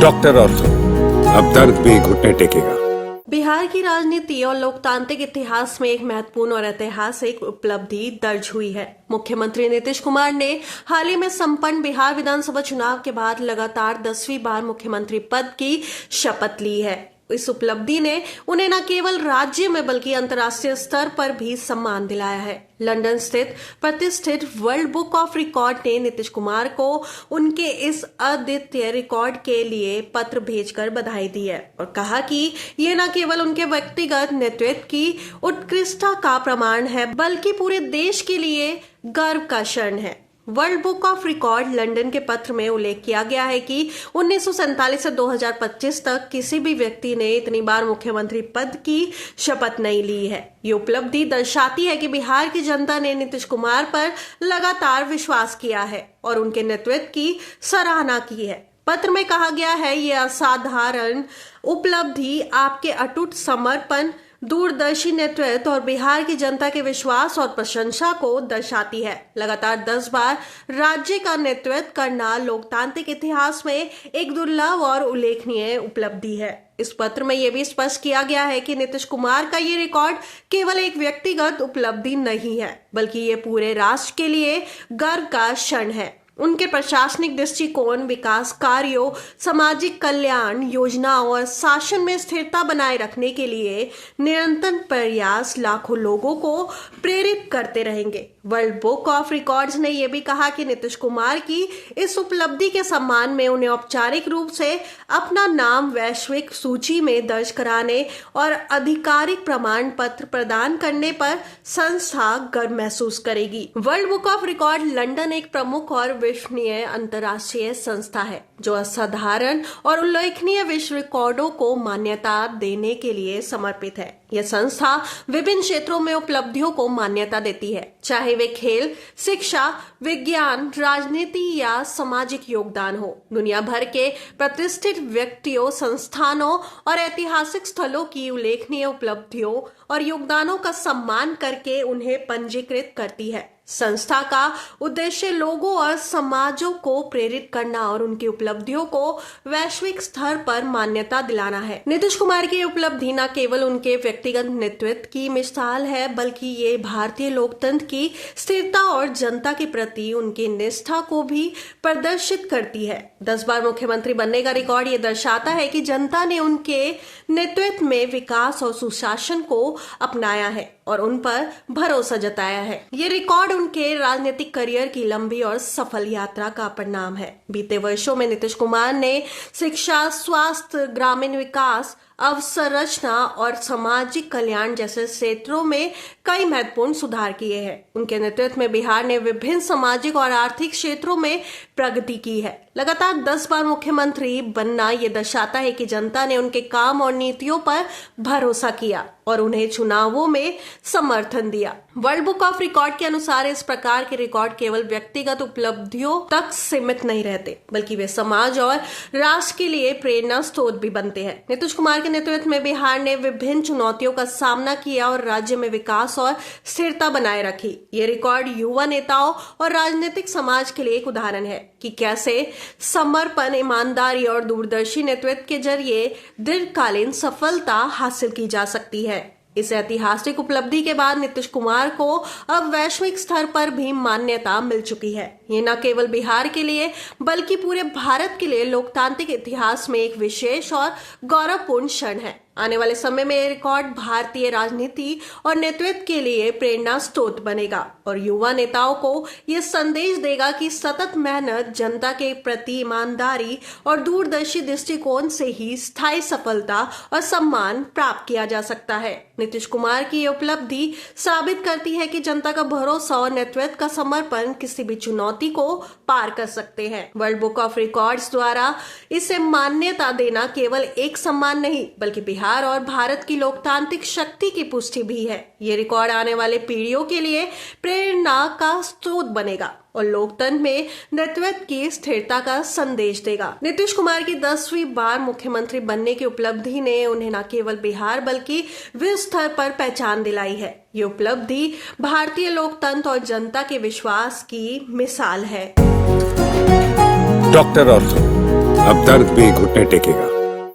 Doctor ortho, अब दर्द भी घुटने टेकेगा। बिहार की राजनीति और लोकतांत्रिक इतिहास में एक महत्वपूर्ण और ऐतिहासिक उपलब्धि दर्ज हुई है। मुख्यमंत्री नीतीश कुमार ने हाल ही में संपन्न बिहार विधानसभा चुनाव के बाद लगातार 10वीं बार मुख्यमंत्री पद की शपथ ली है। इस उपलब्धि ने उन्हें न केवल राज्य में बल्कि अंतर्राष्ट्रीय स्तर पर भी सम्मान दिलाया है। लंदन स्थित प्रतिष्ठित वर्ल्ड बुक ऑफ रिकॉर्ड ने नीतीश कुमार को उनके इस अद्वितीय रिकॉर्ड के लिए पत्र भेजकर बधाई दी है और कहा कि ये न केवल उनके व्यक्तिगत नेतृत्व की उत्कृष्टता का प्रमाण है बल्कि पूरे देश के लिए गर्व का क्षण है। World book of record London के पत्र में उल्लेख किया गया है कि 1947 से 2025 तक किसी भी व्यक्ति ने इतनी बार मुख्यमंत्री पद की शपथ नहीं ली है। ये उपलब्धि दर्शाती है कि बिहार की जनता ने नीतीश कुमार पर लगातार विश्वास किया है और उनके नेतृत्व की सराहना की है। पत्र में कहा गया है, ये असाधारण उपलब्धि आपके अटूट समर्पण, दूरदर्शी नेतृत्व और बिहार की जनता के विश्वास और प्रशंसा को दर्शाती है। लगातार 10 बार राज्य का नेतृत्व करना लोकतांत्रिक इतिहास में एक दुर्लभ और उल्लेखनीय उपलब्धि है। इस पत्र में यह भी स्पष्ट किया गया है कि नीतीश कुमार का ये रिकॉर्ड केवल एक व्यक्तिगत उपलब्धि नहीं है बल्कि ये पूरे राष्ट्र के लिए गर्व का क्षण है। उनके प्रशासनिक दृष्टिकोण, विकास कार्यों, सामाजिक कल्याण योजनाओं और शासन में स्थिरता बनाए रखने के लिए निरंतर प्रयास लाखों लोगों को प्रेरित करते रहेंगे। वर्ल्ड बुक ऑफ रिकॉर्ड्स ने यह भी कहा कि नीतीश कुमार की इस उपलब्धि के सम्मान में उन्हें औपचारिक रूप से अपना नाम वैश्विक सूची में दर्ज कराने और आधिकारिक प्रमाण पत्र प्रदान करने पर संस्था गर्व महसूस करेगी। World book of record London एक प्रमुख और विश्वसनीय अंतर्राष्ट्रीय संस्था है जो असाधारण और उल्लेखनीय विश्व रिकॉर्डों को मान्यता देने के लिए समर्पित है। यह संस्था विभिन्न क्षेत्रों में उपलब्धियों को मान्यता देती है, चाहे वे खेल, शिक्षा, विज्ञान, राजनीति या सामाजिक योगदान हो। दुनिया भर के प्रतिष्ठित व्यक्तियों, संस्थानों और ऐतिहासिक स्थलों की उल्लेखनीय उपलब्धियों और योगदानों का सम्मान करके उन्हें पंजीकृत करती है। संस्था का उद्देश्य लोगों और समाजों को प्रेरित करना और उनकी उपलब्धियों को वैश्विक स्तर पर मान्यता दिलाना है। नीतीश कुमार की उपलब्धि न केवल उनके व्यक्तिगत नेतृत्व की मिसाल है बल्कि ये भारतीय लोकतंत्र की स्थिरता और जनता के प्रति उनकी निष्ठा को भी प्रदर्शित करती है। 10 बार मुख्यमंत्री बनने का रिकॉर्ड ये दर्शाता है कि जनता ने उनके नेतृत्व में विकास और सुशासन को अपनाया है और उन पर भरोसा जताया है। ये रिकॉर्ड उनके राजनीतिक करियर की लंबी और सफल यात्रा का परिणाम है। बीते वर्षों में नीतीश कुमार ने शिक्षा, स्वास्थ्य, ग्रामीण विकास, अवसंरचना और सामाजिक कल्याण जैसे क्षेत्रों में कई महत्वपूर्ण सुधार किए हैं। उनके नेतृत्व में बिहार ने विभिन्न सामाजिक और आर्थिक क्षेत्रों में प्रगति की है। लगातार 10 बार मुख्यमंत्री बनना यह दर्शाता है कि जनता ने उनके काम और नीतियों पर भरोसा किया और उन्हें चुनावों में समर्थन दिया। वर्ल्ड बुक ऑफ रिकॉर्ड के अनुसार इस प्रकार के रिकॉर्ड केवल व्यक्तिगत उपलब्धियों तक सीमित नहीं रहते बल्कि वे समाज और राष्ट्र के लिए प्रेरणा स्रोत भी बनते हैं। नीतीश कुमार के नेतृत्व में बिहार ने विभिन्न चुनौतियों का सामना किया और राज्य में विकास और स्थिरता बनाए रखी। ये रिकॉर्ड युवा नेताओं और राजनीतिक समाज के लिए एक उदाहरण है कि कैसे समर्पण, ईमानदारी और दूरदर्शी नेतृत्व के जरिए दीर्घकालीन सफलता हासिल की जा सकती है। इस ऐतिहासिक उपलब्धि के बाद नीतीश कुमार को अब वैश्विक स्तर पर भी मान्यता मिल चुकी है। ये न केवल बिहार के लिए बल्कि पूरे भारत के लिए लोकतांत्रिक इतिहास में एक विशेष और गौरवपूर्ण क्षण है। आने वाले समय में ये रिकॉर्ड भारतीय राजनीति और नेतृत्व के लिए प्रेरणा स्रोत बनेगा और युवा नेताओं को ये संदेश देगा कि सतत मेहनत, जनता के प्रति ईमानदारी और दूरदर्शी दृष्टिकोण से ही स्थायी सफलता और सम्मान प्राप्त किया जा सकता है। नीतीश कुमार की ये उपलब्धि साबित करती है कि जनता का भरोसा और नेतृत्व का समर्पण किसी भी चुनौती को पार कर सकते हैं। वर्ल्ड बुक ऑफ रिकॉर्ड्स द्वारा इसे मान्यता देना केवल एक सम्मान नहीं बल्कि बिहार और भारत की लोकतांत्रिक शक्ति की पुष्टि भी है। ये रिकॉर्ड आने वाले पीढ़ियों के लिए प्रेरणा का स्रोत बनेगा और लोकतंत्र में नेतृत्व की स्थिरता का संदेश देगा। नीतीश कुमार की 10वीं बार मुख्यमंत्री बनने की उपलब्धि ने उन्हें न केवल बिहार बल्कि विश्व स्तर पर पहचान दिलाई है। ये उपलब्धि भारतीय लोकतंत्र और जनता के विश्वास की मिसाल है। डॉक्टर ऑर्थो, अब दर्द भी घुटने टेकेगा।